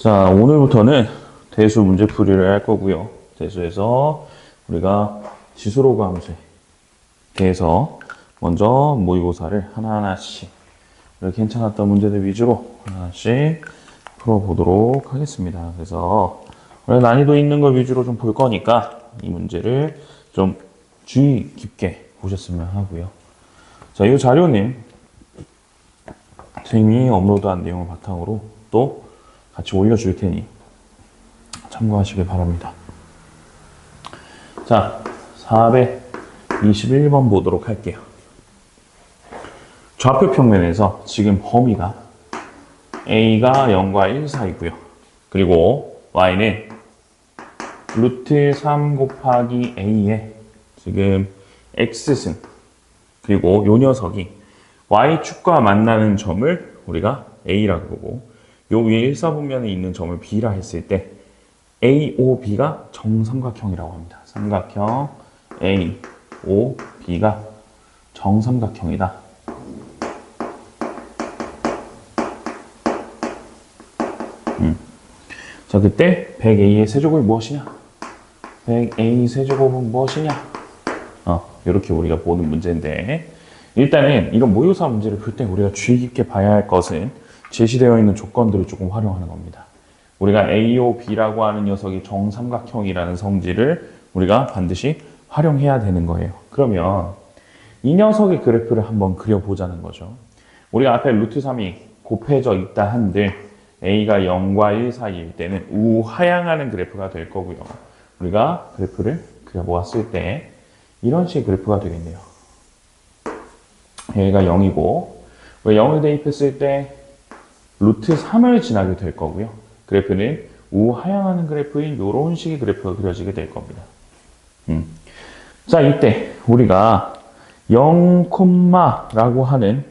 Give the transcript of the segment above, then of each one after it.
자, 오늘부터는 대수 문제풀이를 할 거고요. 대수에서 우리가 지수로그 함수에 대해서 먼저 모의고사를 하나하나씩 이렇게 괜찮았던 문제들 위주로 하나씩 풀어보도록 하겠습니다. 그래서 원래 난이도 있는 걸 위주로 좀 볼 거니까 이 문제를 좀 주의 깊게 보셨으면 하고요. 자, 이 자료는 선생님이 업로드한 내용을 바탕으로 또 같이 올려줄 테니 참고하시길 바랍니다. 자, 421번 보도록 할게요. 좌표 평면에서 지금 범위가 a가 0과 1 사이고요. 그리고 y는 루트 3 곱하기 a에 지금 x승, 그리고 요 녀석이 y축과 만나는 점을 우리가 a라고 보고 요 위에 일사분면에 있는 점을 b라 했을 때 AOB가 정삼각형이라고 합니다. 삼각형 AOB가 정삼각형이다. 자, 그때 100A의 세제곱이 무엇이냐? 100A 세제곱은 무엇이냐? 이렇게 우리가 보는 문제인데, 일단은 이런 모의고사 문제를 풀 때 우리가 주의 깊게 봐야 할 것은 제시되어 있는 조건들을 조금 활용하는 겁니다. 우리가 AOB라고 하는 녀석이 정삼각형이라는 성질을 우리가 반드시 활용해야 되는 거예요. 그러면 이 녀석의 그래프를 한번 그려보자는 거죠. 우리가 앞에 루트 3이 곱해져 있다 한들 A가 0과 1 사이일 때는 우하향하는 그래프가 될 거고요. 우리가 그래프를 그려보았을 때 이런 식의 그래프가 되겠네요. A가 0이고 0을 대입했을 때 루트 3을 지나게 될 거고요. 그래프는 우하향하는 그래프인 이런 식의 그래프가 그려지게 될 겁니다. 자, 이때 우리가 0,라고 하는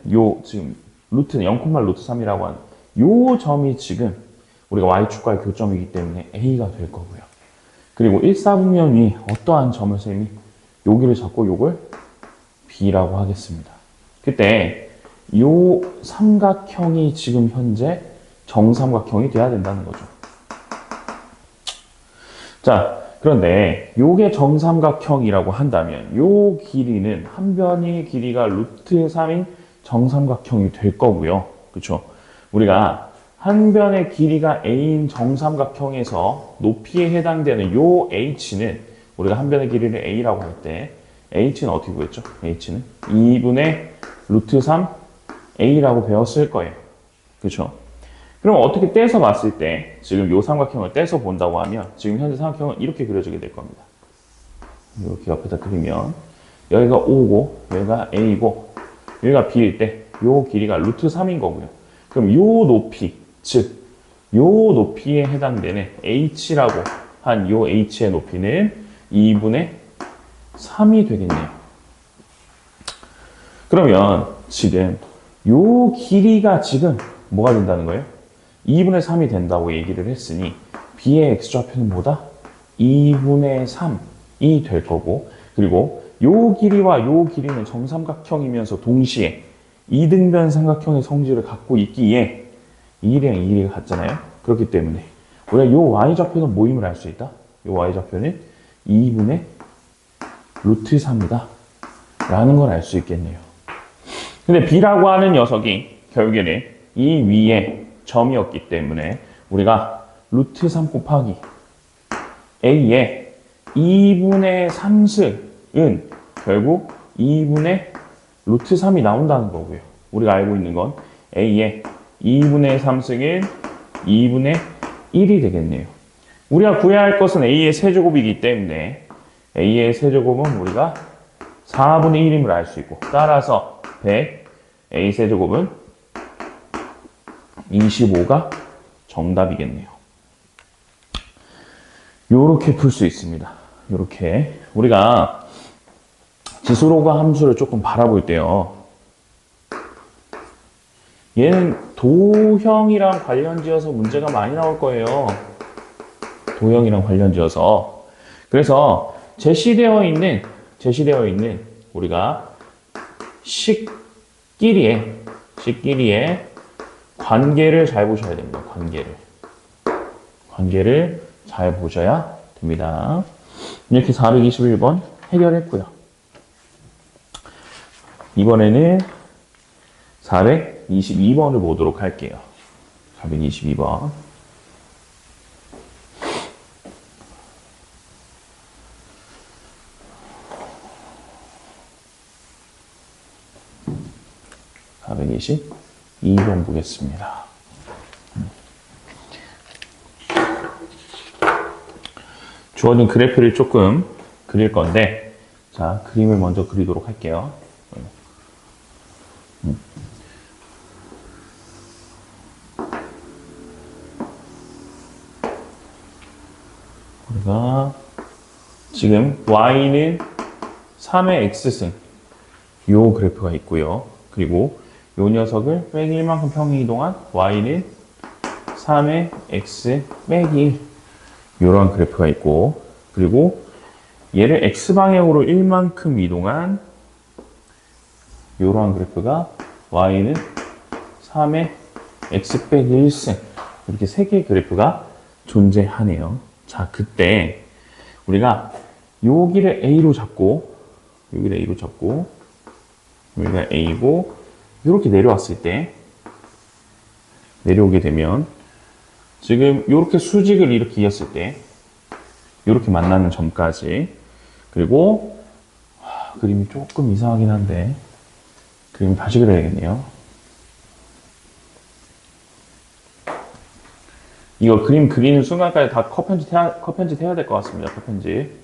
지금 루트는 0, 루트 3이라고 하는 요 점이 지금 우리가 y축과의 교점이기 때문에 a가 될 거고요. 그리고 일사분면이 어떠한 점을 셈이 여기를 잡고 요걸 b라고 하겠습니다. 그때 요 삼각형이 지금 현재 정삼각형이 돼야 된다는 거죠. 자, 그런데 요게 정삼각형이라고 한다면 요 길이는 한 변의 길이가 루트 3인 정삼각형이 될 거고요. 그렇죠? 우리가 한 변의 길이가 a인 정삼각형에서 높이에 해당되는 요 h는 우리가 한 변의 길이를 a라고 할 때 h는 어떻게 구했죠? h는 2분의 루트 3 a라고 배웠을 거예요. 그렇죠? 그럼 어떻게 떼서 봤을 때 지금 요 삼각형을 떼서 본다고 하면 지금 현재 삼각형은 이렇게 그려지게 될 겁니다. 이렇게 옆에다 그리면 여기가 O고 여기가 A고 여기가 B일 때 요 길이가 루트 3인 거고요. 그럼 요 높이, 즉 요 높이에 해당되는 H라고 한 요 H의 높이는 2분의 3이 되겠네요. 그러면 지금 요 길이가 지금 뭐가 된다는 거예요? 2분의 3이 된다고 얘기를 했으니 B의 X좌표는 뭐다? 2분의 3이 될 거고, 그리고 요 길이와 요 길이는 정삼각형이면서 동시에 이등변 삼각형의 성질을 갖고 있기에 이 길이랑 이 길이가 같잖아요. 그렇기 때문에 우리가 요 Y좌표는 모임을 알 수 있다. 요 Y좌표는 2분의 루트 3이다 라는 걸 알 수 있겠네요. 근데 B라고 하는 녀석이 결국에는 이 위에 점이었기 때문에 우리가 루트 3 곱하기 A의 2분의 3승은 결국 2분의 루트 3이 나온다는 거고요. 우리가 알고 있는 건 A의 2분의 3승은 2분의 1이 되겠네요. 우리가 구해야 할 것은 A의 세제곱이기 때문에 A의 세제곱은 우리가 4분의 1임을 알 수 있고, 따라서 100 A 세제곱은 25가 정답이겠네요. 요렇게 풀 수 있습니다. 요렇게 우리가 지수로그 함수를 조금 바라볼 때요, 얘는 도형이랑 관련지어서 문제가 많이 나올 거예요. 도형이랑 관련지어서. 그래서 제시되어 있는 우리가 식끼리의 관계를 잘 보셔야 됩니다. 관계를. 관계를 잘 보셔야 됩니다. 이렇게 421번 해결했고요. 이번에는 422번을 보도록 할게요. 422번. 이 번 보겠습니다. 주어진 그래프를 조금 그릴 건데, 자, 그림을 먼저 그리도록 할게요. 우리가 지금 y는 3의 x승 요 그래프가 있고요. 그리고 요 녀석을 빼기 1만큼 평행 이동한 y는 3의 x 빼기 1 요런 그래프가 있고, 그리고 얘를 x방향으로 1만큼 이동한 요러한 그래프가 y는 3의 x 빼기 1승 이렇게 세 개의 그래프가 존재하네요. 자, 그때 우리가 여기를 a로 잡고 여기를 a로 잡고 여기가 a고 이렇게 내려왔을 때 내려오게 되면 지금 이렇게 수직을 이렇게 이었을 때 이렇게 만나는 점까지, 그리고 그림이 조금 이상하긴 한데 그림 다시 그려야겠네요. 이거 그림 그리는 순간까지 다 컷 편집해야 될 것 같습니다. 컷 편집.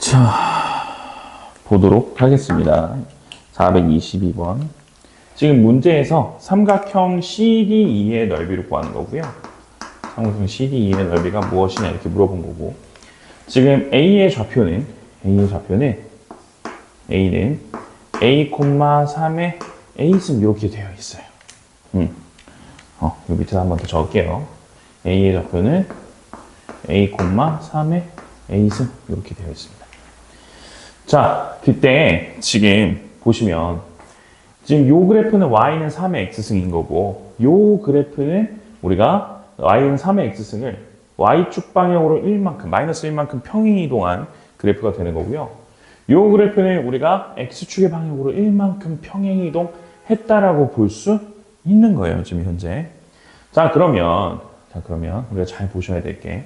자, 보도록 하겠습니다. 422번. 지금 문제에서 삼각형 CDE의 넓이를 구하는 거고요. 삼각형 CDE의 넓이가 무엇이냐 이렇게 물어본 거고, 지금 A의 좌표는 A는 A, 3의 A승 이렇게 되어 있어요. 요 밑에 한 번 더 적을게요. A의 좌표는 A, 3의 A승 이렇게 되어 있습니다. 자, 그때 지금 보시면 지금 요 그래프는 y는 3의 x승인 거고, 요 그래프는 우리가 y는 3의 x승을 y축 방향으로 1만큼, 마이너스 1만큼 평행 이동한 그래프가 되는 거고요. 요 그래프는 우리가 x축의 방향으로 1만큼 평행 이동했다라고 볼 수 있는 거예요, 지금 현재. 자, 그러면 우리가 잘 보셔야 될 게,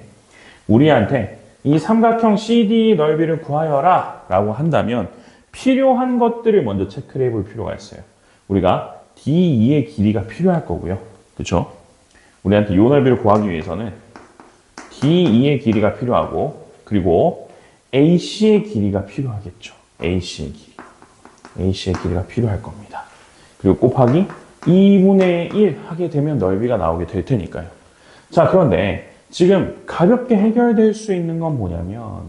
우리한테 이 삼각형 CD 넓이를 구하여라 라고 한다면 필요한 것들을 먼저 체크를 해볼 필요가 있어요. 우리가 D2의 길이가 필요할 거고요. 그렇죠? 우리한테 이 넓이를 구하기 위해서는 D2의 길이가 필요하고, 그리고 AC의 길이가 필요하겠죠. AC의 길이가 필요할 겁니다. 그리고 곱하기 2분의 1 하게 되면 넓이가 나오게 될 테니까요. 자, 그런데 지금 가볍게 해결될 수 있는 건 뭐냐면,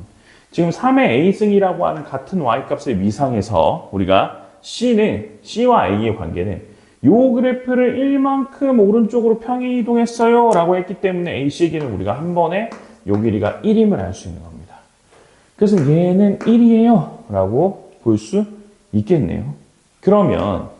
지금 3의 A승이라고 하는 같은 Y값의 위상에서 우리가 C와 A의 관계는 요 그래프를 1만큼 오른쪽으로 평행 이동했어요 라고 했기 때문에 AC의 길이는 우리가 한 번에 요 길이가 1임을 알 수 있는 겁니다. 그래서 얘는 1이에요 라고 볼 수 있겠네요. 그러면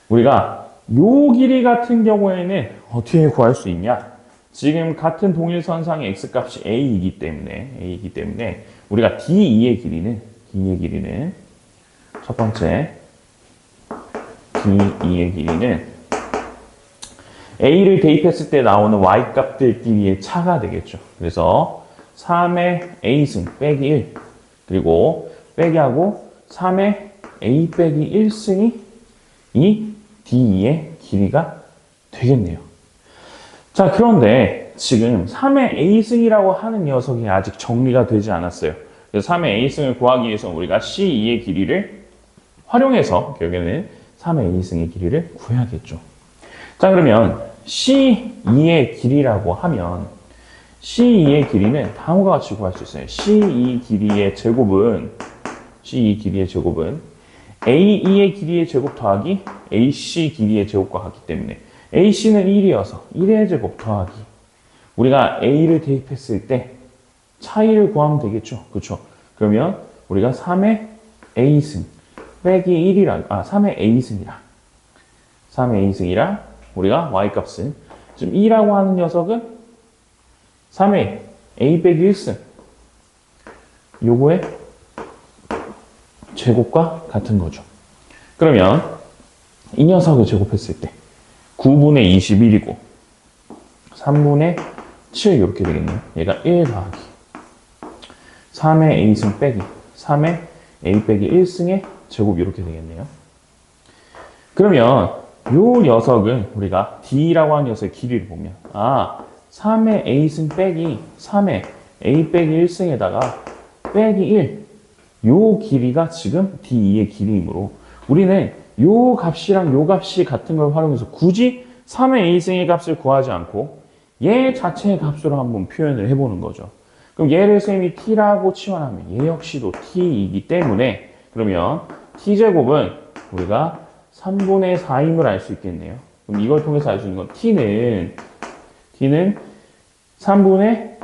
우리가 요 길이 같은 경우에는 어떻게 구할 수 있냐? 지금 같은 동일선상의 x값이 a이기 때문에 우리가 d2의 길이는 첫 번째 d2의 길이는 a를 대입했을 때 나오는 y값들끼리의 차가 되겠죠. 그래서 3의 a승 빼기 1 그리고 빼기하고 3의 a 빼기 1승이 이 d2의 길이가 되겠네요. 자, 그런데 지금 3의 a승이라고 하는 녀석이 아직 정리가 되지 않았어요. 그래서 3의 a승을 구하기 위해서 우리가 c2의 길이를 활용해서 결국에는 3의 a승의 길이를 구해야겠죠. 자, 그러면 c2의 길이라고 하면 c2의 길이는 다음과 같이 구할 수 있어요. c2 길이의 제곱은 a2의 길이의 제곱 더하기 ac 길이의 제곱과 같기 때문에 ac는 1이어서 1의 제곱 더하기 우리가 a를 대입했을 때 차이를 구하면 되겠죠. 그렇죠? 그러면 우리가 3의 a승 빼기 3의 a승이라 우리가 y값은 지금 2라고 하는 녀석은 3의 a 빼기 1승 요거의 제곱과 같은 거죠. 그러면 이 녀석을 제곱했을 때 9분의 21이고 3분의 7 이렇게 되겠네요. 얘가 1 더하기 3의 a승 빼기 3의 a 빼기 1승의 제곱 이렇게 되겠네요. 그러면 요 녀석은 우리가 d라고 하는 녀석의 길이를 보면 3의 a승 빼기 3의 a 빼기 1승에다가 빼기 1 요 길이가 지금 d2의 길이이므로 우리는 요 값이랑 요 값이 같은 걸 활용해서 굳이 3의 a승의 값을 구하지 않고 얘 자체의 값으로 한번 표현을 해보는 거죠. 그럼 얘를 쌤이 t라고 치환하면 얘 역시도 t이기 때문에 그러면 t제곱은 우리가 3분의 4임을 알 수 있겠네요. 그럼 이걸 통해서 알 수 있는 건 t는 3분의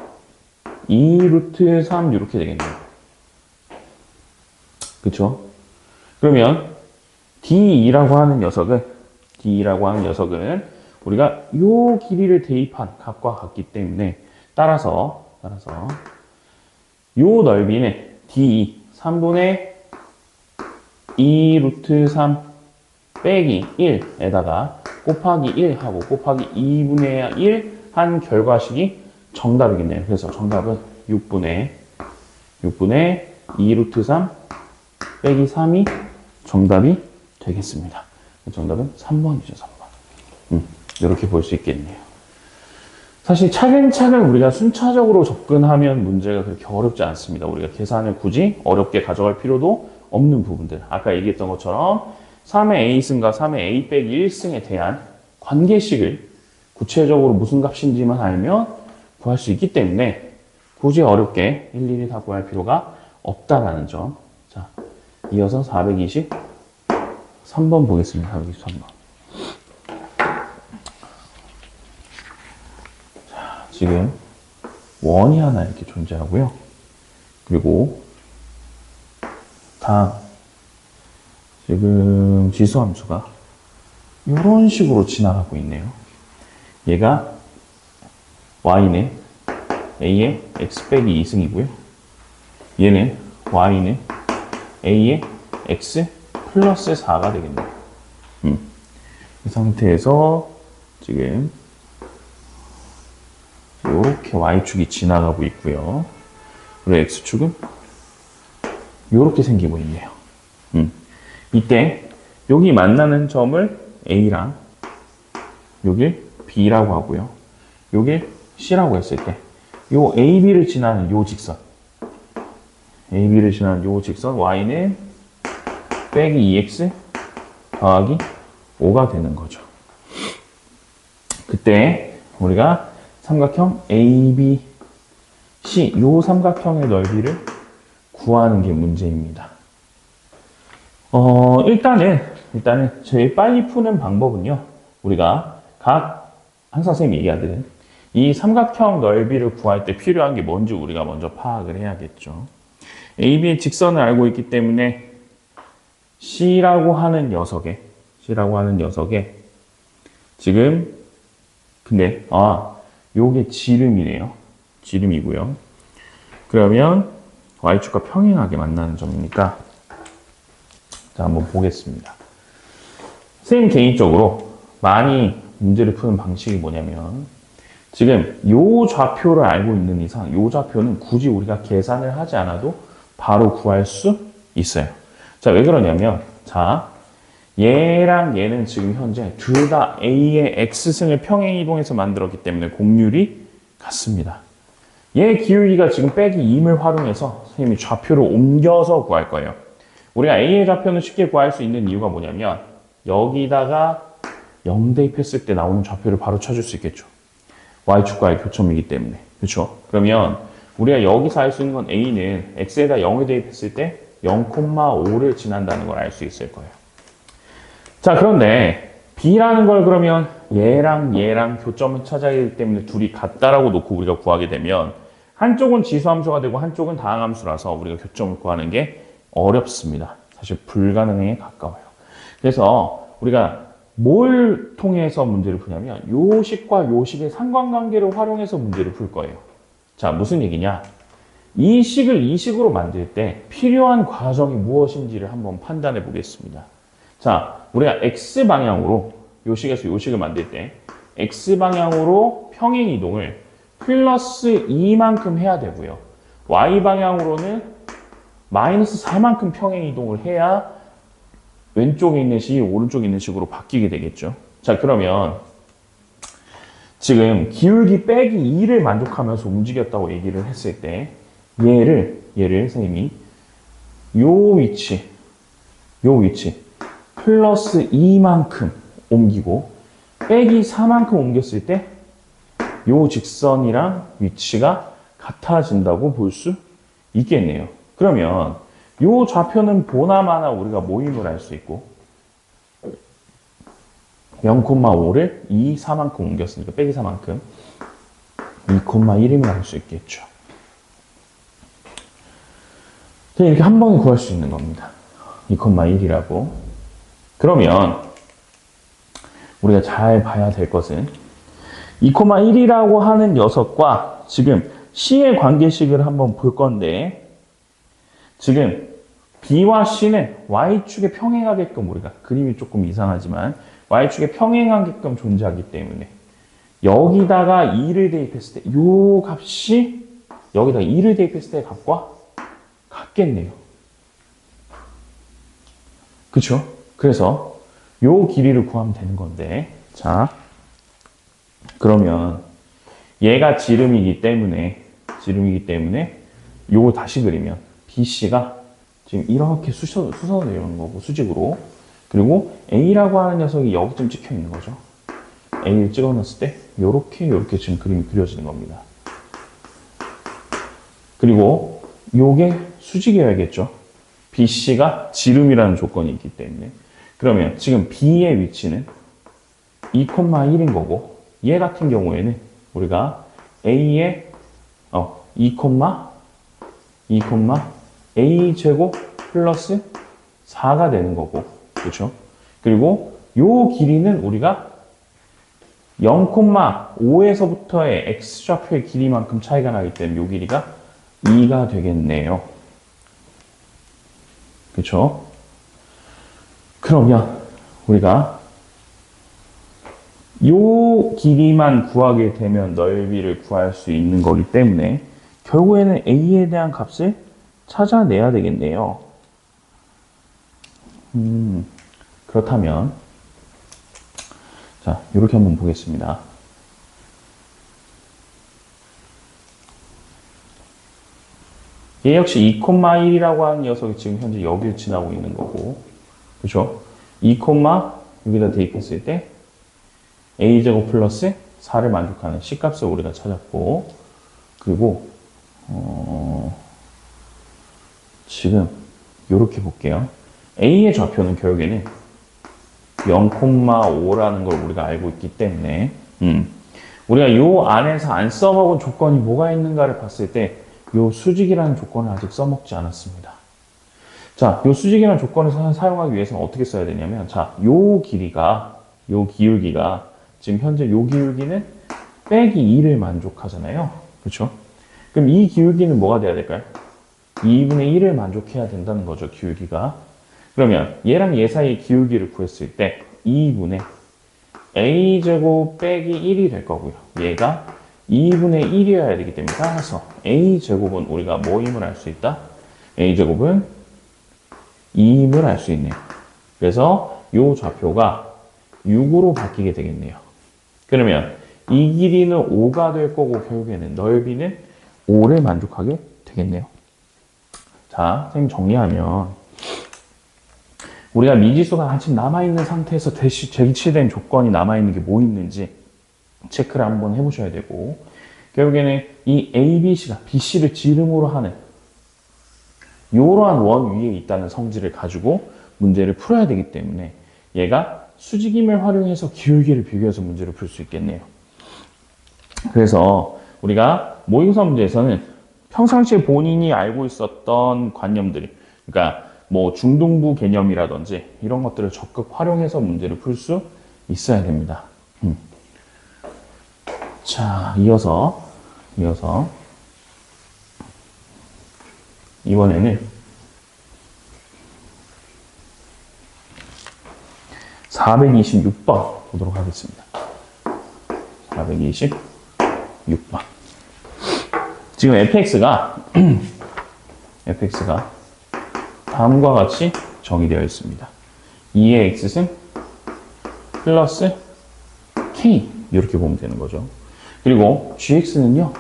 2 루트 3 이렇게 되겠네요. 그쵸? 그러면 D2라고 하는 녀석은 우리가 요 길이를 대입한 값과 같기 때문에 따라서 요 넓이는 D2 3분의 2 루트 3 빼기 1에다가 곱하기 1 하고 곱하기 2분의 1 한 결과식이 정답이겠네요. 그래서 정답은 6분의 2 루트 3 빼기 3이 정답이 되겠습니다. 정답은 3번이죠, 3번. 이렇게 볼 수 있겠네요. 사실 차근차근 우리가 순차적으로 접근하면 문제가 그렇게 어렵지 않습니다. 우리가 계산을 굳이 어렵게 가져갈 필요도 없는 부분들. 아까 얘기했던 것처럼 3의 a승과 3의 a 빼기 1승에 대한 관계식을 구체적으로 무슨 값인지만 알면 구할 수 있기 때문에 굳이 어렵게 일일이 다 구할 필요가 없다라는 점. 자, 이어서 423번 보겠습니다. 423번. 자, 지금 원이 하나 이렇게 존재하고요. 그리고 다음 지금 지수함수가 이런 식으로 지나가고 있네요. 얘가 y는 a의 x 빼기 2승이고요. 얘는 y는 a의 x 플러스 4가 되겠네요. 이 상태에서 지금 이렇게 y축이 지나가고 있고요. 그리고 x축은 이렇게 생기고 있네요. 이때 여기 만나는 점을 a랑 여길 b라고 하고요. 여길 c라고 했을 때 요 ab를 지나는 요 직선 y는 빼기 2x 더하기 5가 되는 거죠. 그때 우리가 삼각형 ABC 요 삼각형의 넓이를 구하는 게 문제입니다. 일단은 제일 빨리 푸는 방법은요. 우리가 항상 선생님이 얘기하듯 이 삼각형 넓이를 구할 때 필요한 게 뭔지 우리가 먼저 파악을 해야겠죠. AB의 직선을 알고 있기 때문에 C라고 하는 녀석에 지금 근데 요게 지름이네요. 지름이고요. 그러면 y축과 평행하게 만나는 점이니까 자, 한번 보겠습니다. 선생님 개인적으로 많이 문제를 푸는 방식이 뭐냐면 지금 요 좌표를 알고 있는 이상 요 좌표는 굳이 우리가 계산을 하지 않아도 바로 구할 수 있어요. 자, 왜 그러냐면 자, 얘랑 얘는 지금 현재 둘 다 A의 X승을 평행이동해서 만들었기 때문에 곡률이 같습니다. 얘 기울기가 지금 빼기 2을 활용해서 선생님이 좌표를 옮겨서 구할 거예요. 우리가 A의 좌표는 쉽게 구할 수 있는 이유가 뭐냐면 여기다가 0 대입했을 때 나오는 좌표를 바로 찾을 수 있겠죠. Y축과의 교점이기 때문에. 그렇죠? 그러면 우리가 여기서 알 수 있는 건 A는 X에다 0을 대입했을 때 0,5를 지난다는 걸 알 수 있을 거예요. 자, 그런데 B라는 걸 그러면 얘랑 교점을 찾아야 되기 때문에 둘이 같다라고 놓고 우리가 구하게 되면 한쪽은 지수함수가 되고 한쪽은 다항함수라서 우리가 교점을 구하는 게 어렵습니다. 사실 불가능에 가까워요. 그래서 우리가 뭘 통해서 문제를 푸냐면 요 식과 요 식의 상관관계를 활용해서 문제를 풀 거예요. 자, 무슨 얘기냐? 이 식을 이 식으로 만들 때 필요한 과정이 무엇인지를 한번 판단해 보겠습니다. 자, 우리가 X방향으로 요 식에서 요 식을 만들 때 X방향으로 평행이동을 플러스 2만큼 해야 되고요. Y방향으로는 마이너스 4만큼 평행이동을 해야 왼쪽에 있는 식이 오른쪽에 있는 식으로 바뀌게 되겠죠. 자, 그러면 지금 기울기 빼기 2를 만족하면서 움직였다고 얘기를 했을 때 얘를 선생님이 요 위치 플러스 2만큼 옮기고 빼기 4만큼 옮겼을 때 요 직선이랑 위치가 같아진다고 볼 수 있겠네요. 그러면 요 좌표는 보나마나 우리가 모임을 할 수 있고 0,5를 2, 4만큼 옮겼으니까 빼기 4만큼 2,1이면 할 수 있겠죠. 이렇게 한 번에 구할 수 있는 겁니다. 2,1이라고. 그러면 우리가 잘 봐야 될 것은 2,1이라고 하는 녀석과 지금 C의 관계식을 한번 볼 건데 지금 B와 C는 Y축에 평행하게끔 우리가 그림이 조금 이상하지만 Y축에 평행하게끔 존재하기 때문에 여기다가 2를 대입했을 때 이 값이 여기다가 2를 대입했을 때의 값과 같겠네요. 그쵸? 그래서 요 길이를 구하면 되는 건데 자 그러면 얘가 지름이기 때문에 요거 다시 그리면 BC가 지금 이렇게 수선을 내려오는 거고 수직으로 그리고 A라고 하는 녀석이 여기쯤 찍혀 있는 거죠. A를 찍어놨을 때 요렇게 지금 그림이 그려지는 겁니다. 그리고 요게 수직이어야겠죠. BC가 지름이라는 조건이 있기 때문에 그러면 지금 B의 위치는 2,1인 거고 얘 같은 경우에는 우리가 A의 2, 제곱 플러스 4가 되는 거고 그렇죠? 그리고 요 길이는 우리가 0,5에서부터의 X좌표의 길이만큼 차이가 나기 때문에 요 길이가 2가 되겠네요. 그렇죠? 그러면 우리가 요 길이만 구하게 되면 넓이를 구할 수 있는 거기 때문에 결국에는 A에 대한 값을 찾아내야 되겠네요. 그렇다면 자 이렇게 한번 보겠습니다. 얘 역시 2,1이라고 하는 녀석이 지금 현재 여기를 지나고 있는 거고 그렇죠? 2, 여기다 대입했을 때 A제곱 플러스 4를 만족하는 C값을 우리가 찾았고 그리고 지금 이렇게 볼게요. A의 좌표는 결국에는 0,5라는 걸 우리가 알고 있기 때문에 우리가 이 안에서 안 써먹은 조건이 뭐가 있는가를 봤을 때 이 수직이라는 조건을 아직 써먹지 않았습니다. 자, 요 수직이라는 조건을 사용하기 위해서는 어떻게 써야 되냐면, 자, 요 길이가, 요 기울기가, 지금 현재 요 기울기는 빼기 2를 만족하잖아요. 그쵸? 그럼 이 기울기는 뭐가 돼야 될까요? 2분의 1을 만족해야 된다는 거죠, 기울기가. 그러면 얘랑 얘 사이의 기울기를 구했을 때 2분의 a제곱 빼기 1이 될 거고요. 얘가 2분의 1이어야 되기 때문에 따라서 a제곱은 우리가 뭐임을 알 수 있다? a제곱은 2임을 알 수 있네요. 그래서 이 좌표가 6으로 바뀌게 되겠네요. 그러면 이 길이는 5가 될 거고 결국에는 넓이는 5를 만족하게 되겠네요. 자, 선생님 정리하면 우리가 미지수가 아직 남아있는 상태에서 제시된 조건이 남아있는 게 뭐 있는지 체크를 한번 해보셔야 되고 결국에는 이 A, B, C가 B, C를 지름으로 하는 이러한 원 위에 있다는 성질을 가지고 문제를 풀어야 되기 때문에 얘가 수직임을 활용해서 기울기를 비교해서 문제를 풀 수 있겠네요. 그래서 우리가 모의고사 문제에서는 평상시에 본인이 알고 있었던 관념들이 그러니까 뭐 중등부 개념이라든지 이런 것들을 적극 활용해서 문제를 풀 수 있어야 됩니다. 자, 이어서 이번에는 426번 보도록 하겠습니다. 426번. 지금 fx가 다음과 같이 정의되어 있습니다. 2의 x승 플러스 k 이렇게 보면 되는 거죠. 그리고 gx는요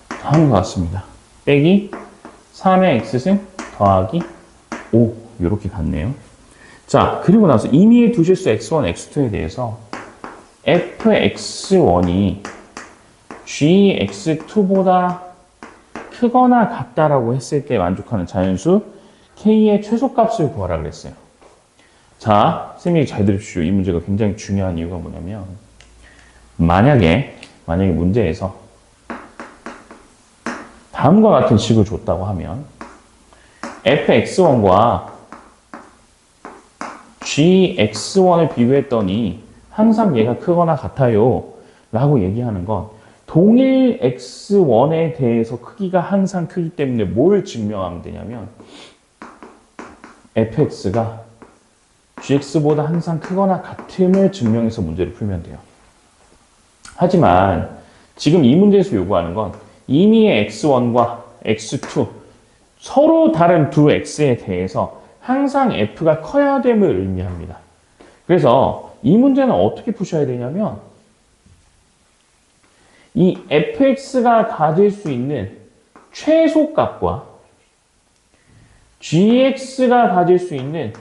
다음과 같습니다. 빼기 3의 x승 더하기 5 이렇게 같네요. 자, 그리고 나서 임의의 두 실수 x1, x2에 대해서 fx1이 gx2보다 크거나 같다라고 했을 때 만족하는 자연수 k의 최소값을 구하라 그랬어요. 자, 선생님이 잘 들으십시오. 이 문제가 굉장히 중요한 이유가 뭐냐면 만약에 문제에서 다음과 같은 식을 줬다고 하면 fx1과 gx1을 비교했더니 항상 얘가 크거나 같아요 라고 얘기하는 건 동일 x1에 대해서 크기가 항상 크기 때문에 뭘 증명하면 되냐면 fx가 gx보다 항상 크거나 같음을 증명해서 문제를 풀면 돼요. 하지만 지금 이 문제에서 요구하는 건 임의의 x1과 x2 서로 다른 두 x에 대해서 항상 f가 커야 됨을 의미합니다. 그래서 이 문제는 어떻게 푸셔야 되냐면 이 fx가 가질 수 있는 최소값과 gx가 가질 수 있는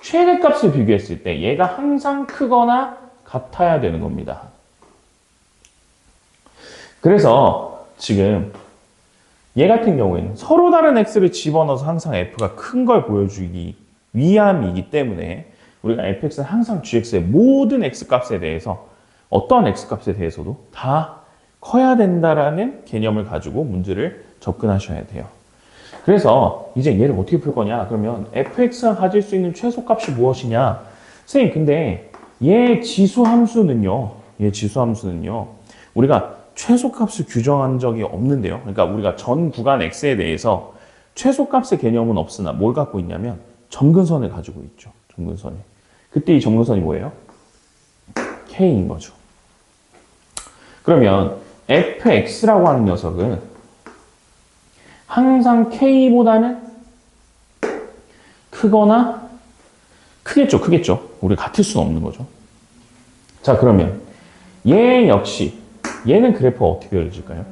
최대값을 비교했을 때 얘가 항상 크거나 같아야 되는 겁니다. 그래서 지금 얘 같은 경우에는 서로 다른 x를 집어넣어서 항상 f가 큰 걸 보여주기 위함이기 때문에 우리가 fx는 항상 gx의 모든 x값에 대해서 어떠한 x값에 대해서도 다 커야 된다라는 개념을 가지고 문제를 접근하셔야 돼요. 그래서 이제 얘를 어떻게 풀 거냐? 그러면 fx가 가질 수 있는 최소값이 무엇이냐? 선생님, 근데 얘 지수함수는요. 우리가 최소값을 규정한 적이 없는데요. 그러니까 우리가 전 구간 x에 대해서 최소값의 개념은 없으나 뭘 갖고 있냐면 점근선을 가지고 있죠. 점근선을. 그때 이 점근선이 뭐예요? k인 거죠. 그러면 fx라고 하는 녀석은 항상 k보다는 크겠죠. 우리 같을 수는 없는 거죠. 자, 그러면 얘 역시 얘는 그래프가 어떻게 그려질까요?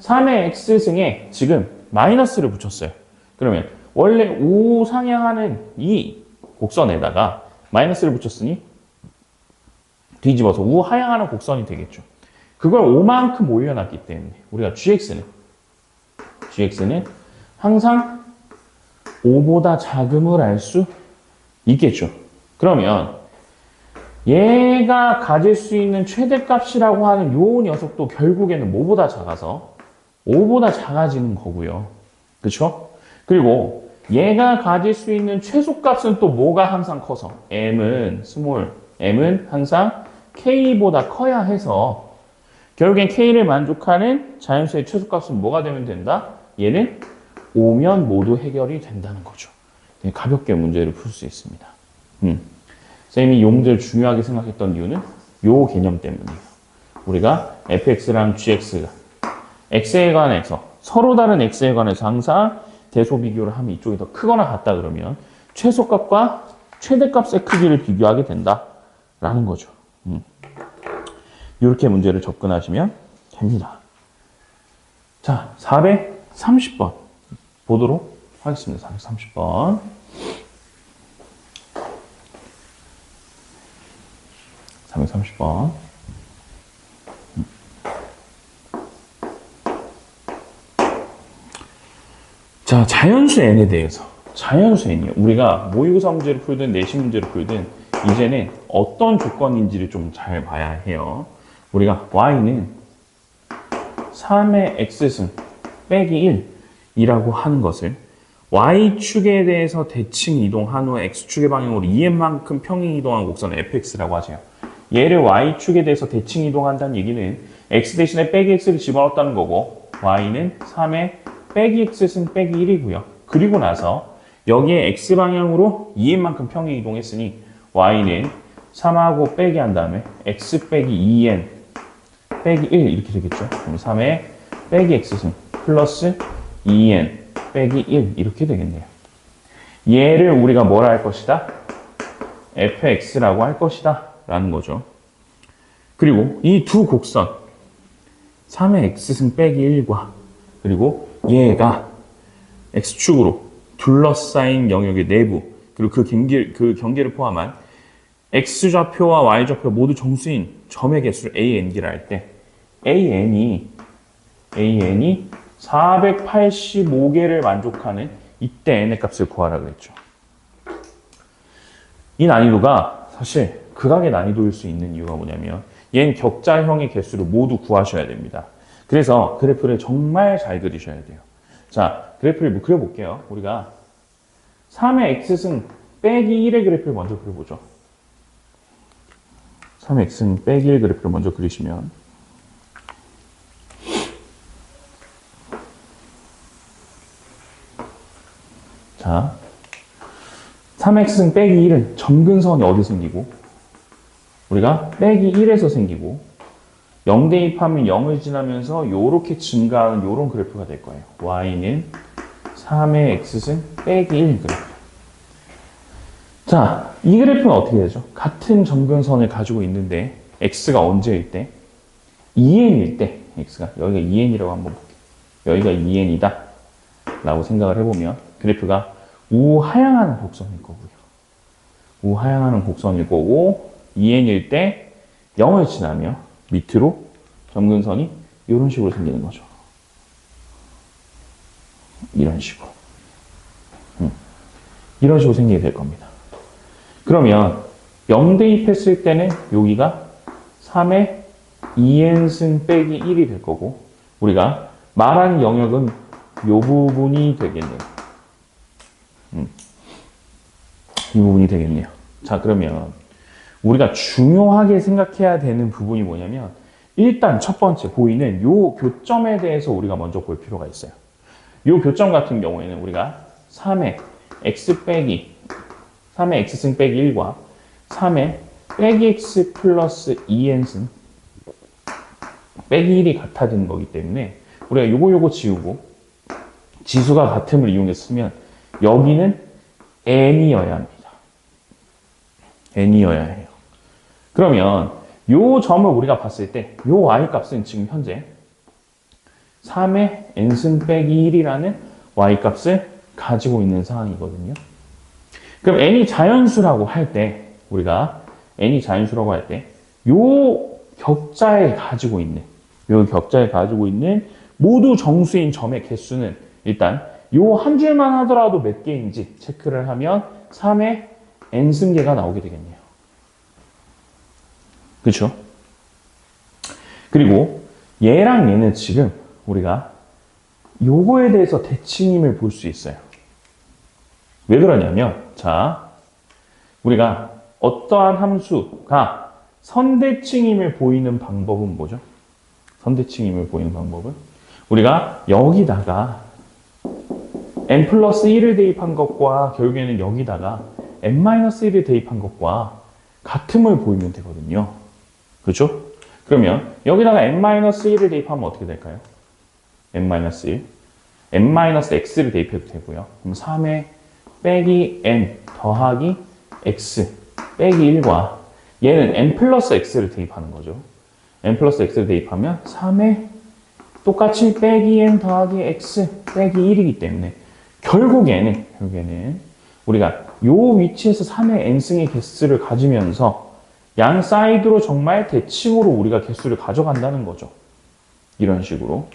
3의 x승에 지금 마이너스를 붙였어요. 그러면 원래 우상향하는 이 곡선에다가 마이너스를 붙였으니 뒤집어서 우하향하는 곡선이 되겠죠. 그걸 5만큼 올려놨기 때문에 우리가 gx는 항상 5보다 작음을 알 수 있겠죠. 그러면 얘가 가질 수 있는 최대값이라고 하는 요 녀석도 결국에는 뭐보다 작아서 5보다 작아지는 거고요. 그렇죠? 그리고 얘가 가질 수 있는 최소값은 또 뭐가 항상 커서 m은 m은 항상 k보다 커야 해서 결국엔 k를 만족하는 자연수의 최소값은 뭐가 되면 된다? 얘는 오면 모두 해결이 된다는 거죠. 가볍게 문제를 풀 수 있습니다. 쌤이 용들 중요하게 생각했던 이유는 요 개념 때문이에요. 우리가 fx랑 gx가 x에 관해서 서로 다른 x에 관해서 항상 대소 비교를 하면 이쪽이 더 크거나 같다 그러면 최소값과 최대값의 크기를 비교하게 된다라는 거죠. 이렇게 문제를 접근하시면 됩니다. 자, 430번 보도록 하겠습니다. 430번. 430번. 자, 자연수 n에 대해서. 자연수 n이요. 우리가 모의고사 문제를 풀든 내신 문제를 풀든 이제는 어떤 조건인지를 좀 잘 봐야 해요. 우리가 y는 3의 x승 빼기 1이라고 하는 것을 y축에 대해서 대칭 이동한 후 x축의 방향으로 2n만큼 평행 이동한 곡선을 fx라고 하세요. 얘를 y축에 대해서 대칭 이동한다는 얘기는 x 대신에 빼기 x를 집어넣었다는 거고 y는 3의 빼기 x승 빼기 1이고요. 그리고 나서 여기에 x방향으로 2n만큼 평행 이동했으니 y는 3하고 빼기 한 다음에 x 빼기 2n 빼기 1 이렇게 되겠죠. 그럼 3의 빼기 x승 플러스 2n 빼기 1 이렇게 되겠네요. 얘를 우리가 뭐라 할 것이다? fx라고 할 것이다 라는 거죠. 그리고 이 두 곡선 3의 x승 빼기 1과 그리고 얘가 x축으로 둘러싸인 영역의 내부 그리고 그 경계를 포함한 x좌표와 y좌표 모두 정수인 점의 개수를 an기라 할 때 an이 485개를 만족하는 이때 n의 값을 구하라 그랬죠. 이 난이도가 사실 극악의 난이도일 수 있는 이유가 뭐냐면 얘는 격자형의 개수를 모두 구하셔야 됩니다. 그래서 그래프를 정말 잘 그리셔야 돼요. 자, 그래프를 그려볼게요. 우리가 3의 x승 빼기 1의 그래프를 먼저 그려보죠. 3의 x승 빼기 1 그래프를 먼저 그리시면 자, 3x승 빼기 1은 점근선이 어디 생기고 우리가 빼기 1에서 생기고 0 대입하면 0을 지나면서 요렇게 증가하는 요런 그래프가 될 거예요. y는 3의 x승 빼기 1 그래프. 자, 이 그래프는 어떻게 되죠? 같은 점근선을 가지고 있는데 x가 언제일 때? 2n일 때 x가 여기가 2n이라고 한번 볼게요. 여기가 2n이다 라고 생각을 해보면 그래프가 우하향하는 곡선일 거고요. 우하향하는 곡선일 거고 2n일 때 0을 지나며 밑으로 점근선이 이런 식으로 생기는 거죠. 이런 식으로. 이런 식으로 생기게 될 겁니다. 그러면 0 대입했을 때는 여기가 3의 2n승 빼기 1이 될 거고 우리가 말한 영역은 이 부분이 되겠네요. 이 부분이 되겠네요. 자, 그러면 우리가 중요하게 생각해야 되는 부분이 뭐냐면 일단 첫 번째 보이는 이 교점에 대해서 우리가 먼저 볼 필요가 있어요. 이 교점 같은 경우에는 우리가 3의 x승 빼기 1과 3의 빼기 x 플러스 2n승 빼기 1이 같아지는 거기 때문에 우리가 요거 지우고 지수가 같음을 이용해서 쓰면 여기는 n이어야 합니다. n이어야 해요. 그러면 요 점을 우리가 봤을 때 요 y값은 지금 현재 3의 n승 빼기 1이라는 y값을 가지고 있는 상황이거든요. 그럼 n이 자연수라고 할 때 우리가 n이 자연수라고 할 때 요 격자에 가지고 있는 모두 정수인 점의 개수는 일단 요 한 줄만 하더라도 몇 개인지 체크를 하면 3의 n승계가 나오게 되겠네요. 그렇죠? 그리고 얘랑 얘는 지금 우리가 요거에 대해서 대칭임을 볼 수 있어요. 왜 그러냐면, 자, 우리가 어떠한 함수가 선대칭임을 보이는 방법은 뭐죠? 선대칭임을 보이는 방법은? 우리가 여기다가 n 플러스 1을 대입한 것과 결국에는 여기다가 n-1을 대입한 것과 같음을 보이면 되거든요. 그렇죠? 그러면 여기다가 n-1을 대입하면 어떻게 될까요? n-1, n-x를 대입해도 되고요. 그럼 3의 빼기 n 더하기 x 빼기 1과 얘는 n 플러스 x를 대입하는 거죠. n 플러스 x를 대입하면 3의 똑같이 빼기 n 더하기 x 빼기 1이기 때문에 결국에는 우리가 요 위치에서 3의 n승의 개수를 가지면서 양 사이드로 정말 대칭으로 우리가 개수를 가져간다는 거죠. 이런 식으로.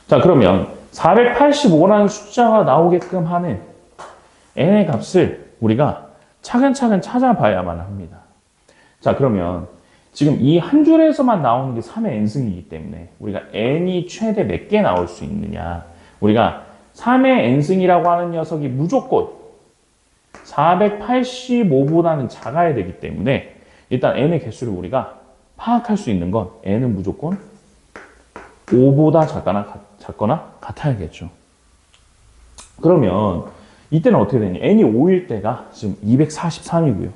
자, 그러면 485라는 숫자가 나오게끔 하는 n의 값을 우리가 차근차근 찾아봐야만 합니다. 자, 그러면 지금 이 한 줄에서만 나오는 게 3의 n승이기 때문에 우리가 n이 최대 몇 개 나올 수 있느냐. 우리가 3의 n승이라고 하는 녀석이 무조건 485보다는 작아야 되기 때문에 일단 n의 개수를 우리가 파악할 수 있는 건 n은 무조건 5보다 작거나 같아야겠죠. 그러면 이때는 어떻게 되냐. n이 5일 때가 지금 243이고요.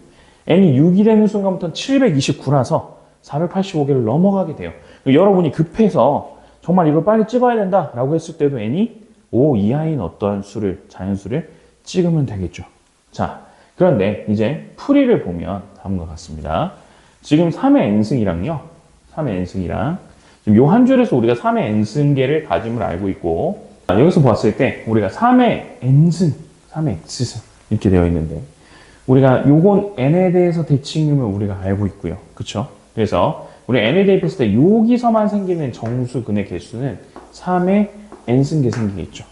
n이 6이 되는 순간부터는 729라서 485개를 넘어가게 돼요. 여러분이 급해서 정말 이걸 빨리 찍어야 된다라고 했을 때도 n이 5 이하인 어떤 수를, 자연수를 찍으면 되겠죠. 자, 그런데 이제 풀이를 보면 다음과 같습니다. 지금 3의 n승이랑요. 3의 n승이랑 지금 요 한 줄에서 우리가 3의 n승계를 가짐을 알고 있고 여기서 봤을 때 우리가 3의 n승, 3의 x승 이렇게 되어 있는데 우리가 요건 n에 대해서 대칭임을 우리가 알고 있고요. 그쵸? 그래서 우리 n에 대입했을 때 여기서만 생기는 정수근의 개수는 3의 n승계 생기겠죠.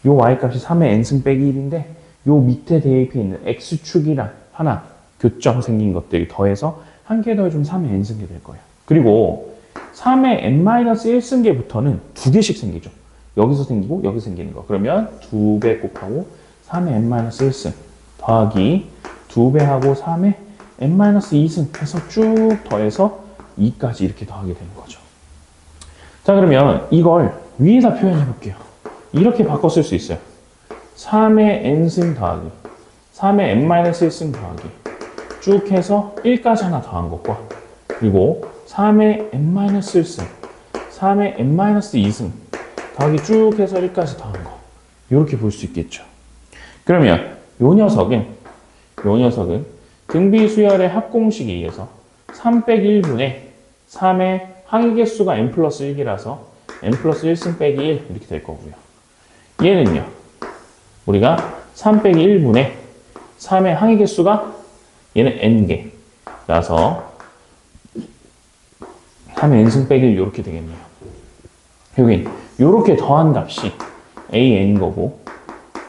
요 y값이 3의 n승 빼기 1인데 요 밑에 대입해 있는 x축이랑 하나 교점 생긴 것들이 더해서 한 개 더해주면 3의 n승계 될 거예요. 그리고 3의 n-1승계부터는 두 개씩 생기죠. 여기서 생기고 여기서 생기는 거. 그러면 2배 곱하고 3의 n-1승 더하기 2배 하고 3의 n-2승 해서 쭉 더해서 2까지 이렇게 더하게 되는 거죠. 자, 그러면 이걸 위에다 표현해 볼게요. 이렇게 바꿔 쓸 수 있어요. 3의 n승 더하기 3의 n-1승 더하기 쭉 해서 1까지 하나 더한 것과 그리고 3의 n-1승 3의 n-2승 더하기 쭉 해서 1까지 더한 거 이렇게 볼 수 있겠죠. 그러면 요 녀석은 등비수열의 합공식에 의해서 3 빼기 1분의 3의 항의개수가 n 플러스 1이라서 n 플러스 1승 빼기 1 이렇게 될 거고요. 얘는요. 우리가 3 빼기 1분의 3의 항의개수가 얘는 n개라서 3의 n승 빼기 1 이렇게 되겠네요. 여긴 이렇게 더한 값이 an인 거고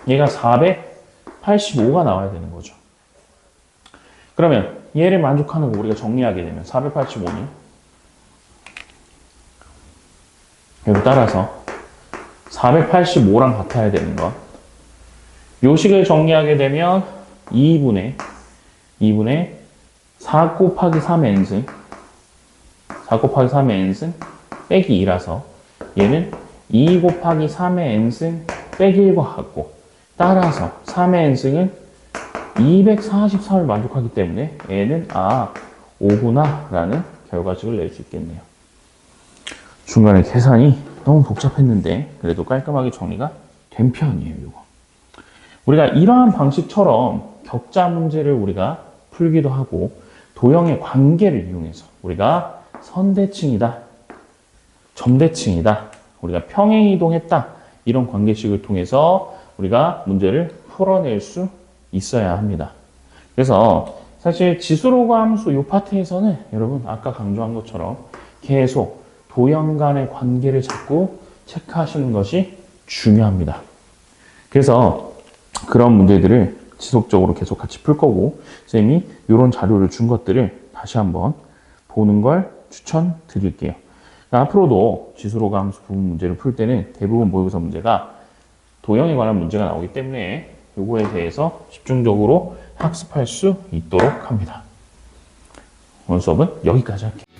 얘가 485가 나와야 되는 거죠. 그러면 얘를 만족하는 거 우리가 정리하게 되면 485는 여기 따라서 485랑 같아야 되는 것. 요 식을 정리하게 되면 2분의 4 곱하기 3의 n승 4 곱하기 3의 n승 빼기 2라서 얘는 2 곱하기 3의 n승 빼기 1과 같고 따라서 3의 n승은 243을 만족하기 때문에 얘는 5구나 라는 결과식을 낼 수 있겠네요. 중간에 계산이 너무 복잡했는데 그래도 깔끔하게 정리가 된 편이에요. 이거. 우리가 이러한 방식처럼 격자 문제를 우리가 풀기도 하고 도형의 관계를 이용해서 우리가 선대칭이다, 점대칭이다, 우리가 평행이동했다 이런 관계식을 통해서 우리가 문제를 풀어낼 수 있어야 합니다. 그래서 사실 지수로그 함수 이 파트에서는 여러분 아까 강조한 것처럼 계속 도형 간의 관계를 자꾸 체크하시는 것이 중요합니다. 그래서 그런 문제들을 지속적으로 계속 같이 풀 거고 쌤이 이런 자료를 준 것들을 다시 한번 보는 걸 추천드릴게요. 그러니까 앞으로도 지수로그 함수 부분 문제를 풀 때는 대부분 모의고사 문제가 도형에 관한 문제가 나오기 때문에 요거에 대해서 집중적으로 학습할 수 있도록 합니다. 오늘 수업은 여기까지 할게요.